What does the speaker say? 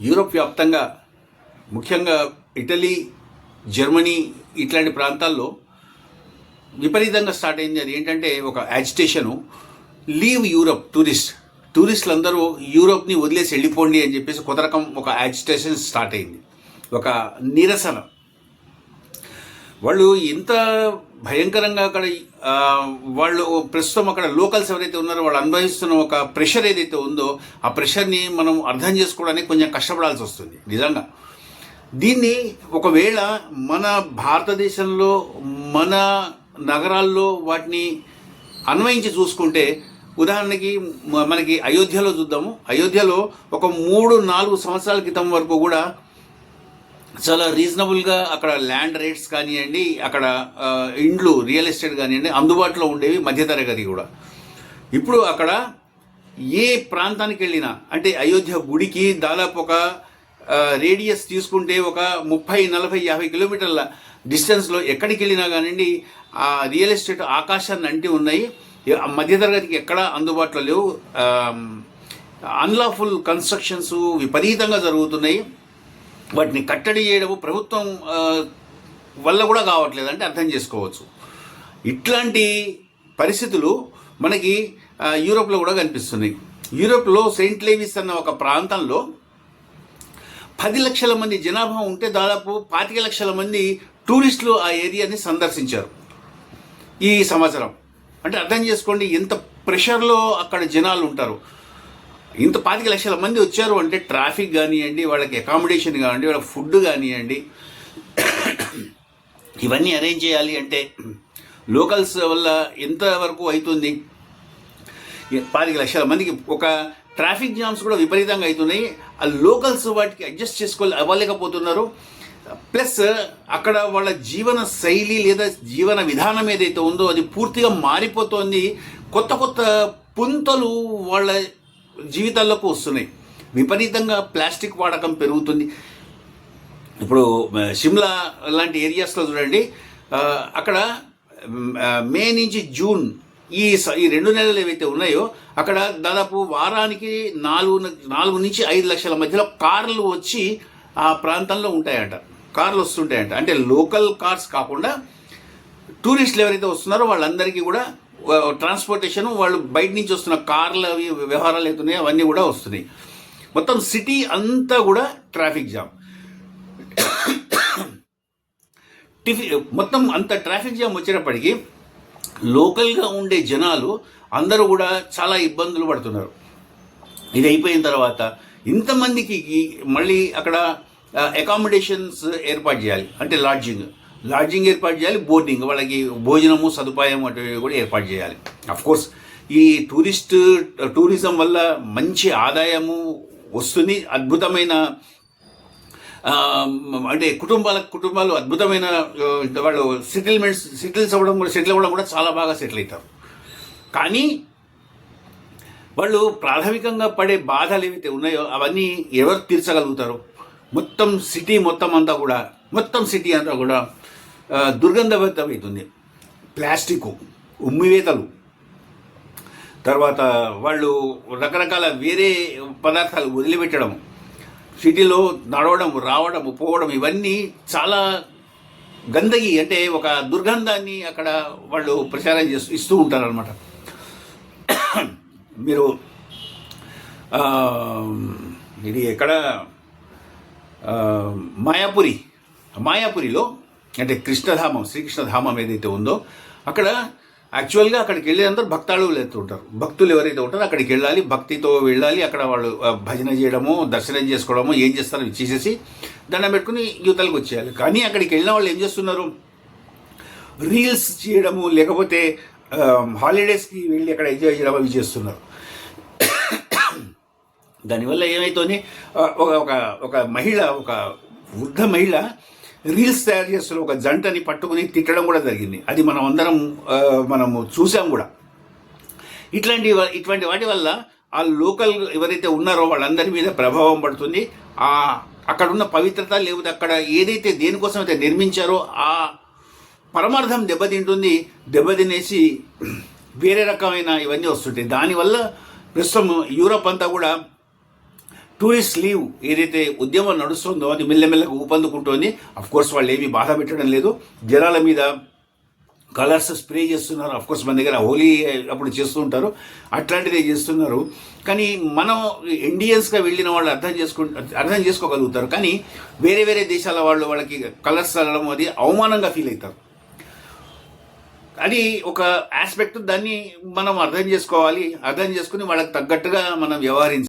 Europe వ్యాప్తంగా ముఖ్యంగా Italy, Germany ఇట్లాంటి ప్రాంతాల్లో విపరీతంగా స్టార్ట్ అయింది. అది ఏంటంటే ఒక యాజిటేషను, లీవ్ యూరప్ టూరిస్టులు అందరూ యూరోప్ని వదిలేసి వెళ్ళిపోండి అని చెప్పేసి కొత్త రకం ఒక యాజిటేషన్ స్టార్ట్ అయింది, ఒక నిరసన. వాళ్ళు ఎంత భయంకరంగా అక్కడ వాళ్ళు ప్రస్తుతం అక్కడ లోకల్స్ ఎవరైతే ఉన్నారో వాళ్ళు అనుభవిస్తున్న ఒక ప్రెషర్ ఏదైతే ఉందో ఆ ప్రెషర్ని మనం అర్థం చేసుకోవడానికి కొంచెం కష్టపడాల్సి వస్తుంది నిజంగా. దీన్ని ఒకవేళ మన భారతదేశంలో మన నగరాల్లో వాటిని అన్వయించి చూసుకుంటే, ఉదాహరణకి మనకి అయోధ్యలో చూద్దాము. అయోధ్యలో ఒక 3-4 సంవత్సరాల క్రితం వరకు కూడా చాలా రీజనబుల్గా అక్కడ ల్యాండ్ రేట్స్ కానివ్వండి, అక్కడ ఇండ్లు రియల్ ఎస్టేట్ కానివ్వండి అందుబాటులో ఉండేవి, మధ్యతరగతి కూడా. ఇప్పుడు అక్కడ ఏ ప్రాంతానికి వెళ్ళినా, అంటే అయోధ్య గుడికి దాదాపు ఒక రేడియస్ తీసుకుంటే ఒక 30-40-50 కిలోమీటర్ల డిస్టెన్స్లో ఎక్కడికి వెళ్ళినా కానివ్వండి ఆ రియల్ ఎస్టేట్ ఆకాశాన్ని అంటి ఉన్నాయి. మధ్యతరగతికి ఎక్కడా అందుబాటులో లేవు. అన్లాఫుల్ కన్స్ట్రక్షన్స్ విపరీతంగా జరుగుతున్నాయి. వాటిని కట్టడి చేయడము ప్రభుత్వం వల్ల కూడా కావట్లేదు అంటే అర్థం చేసుకోవచ్చు. ఇట్లాంటి పరిస్థితులు మనకి యూరోప్లో కూడా కనిపిస్తున్నాయి. యూరోప్లో సెయింట్ లేవిస్ అన్న ఒక ప్రాంతంలో 10 లక్షల మంది జనాభా ఉంటే దాదాపు 25 లక్షల మంది టూరిస్టులు ఆ ఏరియాని సందర్శించారు ఈ సంవత్సరం. అంటే అర్థం చేసుకోండి ఎంత ప్రెషర్లో అక్కడ జనాలు ఉంటారు. ఇంత 25 లక్షల మంది వచ్చారు అంటే ట్రాఫిక్ కానివ్వండి, వాళ్ళకి అకామిడేషన్ కానివ్వండి, వాళ్ళకి ఫుడ్ కానివ్వండి, ఇవన్నీ అరేంజ్ చేయాలి అంటే లోకల్స్ వల్ల ఎంతవరకు అవుతుంది? 25 లక్షల మందికి ఒక ట్రాఫిక్ జామ్స్ కూడా విపరీతంగా అవుతున్నాయి. ఆ లోకల్స్ వాటికి అడ్జస్ట్ అవ్వలేకపోతున్నారు. ప్లస్ అక్కడ వాళ్ళ జీవన శైలి లేదా జీవన విధానం ఏదైతే ఉందో అది పూర్తిగా మారిపోతుంది. కొత్త కొత్త పుంతలు వాళ్ళ జీవితాల్లోకి వస్తున్నాయి. విపరీతంగా ప్లాస్టిక్ వాడకం పెరుగుతుంది. ఇప్పుడు షిమ్లా లాంటి ఏరియాస్లో చూడండి, అక్కడ మే నుంచి జూన్ ఈ 2 నెలలు ఏవైతే ఉన్నాయో అక్కడ దాదాపు వారానికి 4-5 లక్షల మధ్యలో కార్లు వచ్చి ఆ ప్రాంతంలో ఉంటాయంట, కార్లు వస్తుంటాయంట. అంటే లోకల్ కార్స్ కాకుండా టూరిస్టులు ఎవరైతే వస్తున్నారో వాళ్ళందరికీ కూడా ట్రాన్స్పోర్టేషన్, వాళ్ళు బయట నుంచి వస్తున్న కార్ల వ్యవహారాలు అవుతున్నాయి అవన్నీ కూడా వస్తున్నాయి. మొత్తం సిటీ అంతా కూడా ట్రాఫిక్ జామ్. మొత్తం అంత ట్రాఫిక్ జామ్ వచ్చేటప్పటికి లోకల్గా ఉండే జనాలు అందరూ కూడా చాలా ఇబ్బందులు పడుతున్నారు. ఇది అయిపోయిన తర్వాత ఇంతమందికి మళ్ళీ అక్కడ అకామిడేషన్స్ ఏర్పాటు చేయాలి, అంటే లాడ్జింగ్ ఏర్పాటు చేయాలి, బోర్డింగ్, వాళ్ళకి భోజనము సదుపాయం అటువంటివి కూడా ఏర్పాటు చేయాలి. అఫ్కోర్స్ ఈ టూరిజం వల్ల మంచి ఆదాయము వస్తుంది. అద్భుతమైన అంటే కుటుంబాలు అద్భుతమైన వాళ్ళు సెటిల్ అవ్వడం కూడా చాలా బాగా సెటిల్ అవుతారు. కానీ వాళ్ళు ప్రాథమికంగా పడే బాధలు ఏవైతే ఉన్నాయో అవన్నీ ఎవరు తీర్చగలుగుతారు? మొత్తం సిటీ అంతా కూడా దుర్గంధభరితం అవుతుంది. ప్లాస్టిక్, ఉమ్మివేతలు, తర్వాత వాళ్ళు రకరకాల వేరే పదార్థాలు వదిలిపెట్టడం, సిటీలో నడవడం, రావడం, పోవడం ఇవన్నీ చాలా గందగి, అంటే ఒక దుర్గంధాన్ని అక్కడ వాళ్ళు ప్రచారం ఇస్తూ ఉంటారనమాట. మీరు ఇది ఎక్కడ మాయాపురిలో అంటే శ్రీకృష్ణధామం ఏదైతే ఉందో అక్కడ యాక్చువల్గా అక్కడికి వెళ్ళే అందరూ భక్తులు ఎవరైతే ఉంటారో అక్కడికి వెళ్ళాలి, భక్తితో వెళ్ళాలి. అక్కడ వాళ్ళు భజన చేయడము, దర్శనం చేసుకోవడము, ఏం చేస్తారో చేసేసి దండం పెట్టుకుని యువతలకు వచ్చేయాలి. కానీ అక్కడికి వెళ్ళిన వాళ్ళు ఏం చేస్తున్నారు? రీల్స్ చేయడము, లేకపోతే హాలిడేస్కి వెళ్ళి అక్కడ ఎంజాయ్ చేయడం అవి చేస్తున్నారు. దానివల్ల ఏమవుతుంది? ఒక వృద్ధ మహిళ రీల్స్ తయారు చేస్తున్న ఒక జంటని పట్టుకుని తిట్టడం కూడా జరిగింది. అది మనము చూసాం కూడా. ఇటువంటి వాటి వల్ల ఆ లోకల్ ఎవరైతే ఉన్నారో వాళ్ళందరి మీద ప్రభావం పడుతుంది. అక్కడున్న పవిత్రత, లేకపోతే అక్కడ ఏదైతే దేనికోసం అయితే నిర్మించారో ఆ పరమార్థం దెబ్బతినేసి వేరే రకమైన ఇవన్నీ వస్తుంటాయి. దానివల్ల ప్రస్తుతం యూరోప్ అంతా కూడా టూరిస్ట్ లీవ్ ఏదైతే ఉద్యమం నడుస్తుందో అది మెల్లమెల్లగా ఊపందుకుంటోంది. అఫ్ కోర్స్ వాళ్ళు ఏమీ బాధ పెట్టడం లేదు, జనాల మీద కలర్స్ స్ప్రే చేస్తున్నారు. అఫ్ కోర్స్ మన దగ్గర హోలీ అప్పుడు చేస్తూ ఉంటారు, అట్లాంటిదే చేస్తున్నారు. కానీ మనం ఇండియన్స్గా వెళ్ళిన వాళ్ళు అర్థం చేసుకోగలుగుతారు. కానీ వేరే వేరే దేశాల వాళ్ళకి కలర్స్ చల్లడం అది అవమానంగా ఫీల్ అవుతారు. అది ఒక ఆస్పెక్ట్, దాన్ని మనం అర్థం చేసుకోవాలి. అర్థం చేసుకుని వాళ్ళకి తగ్గట్టుగా మనం వ్యవహరించాలి.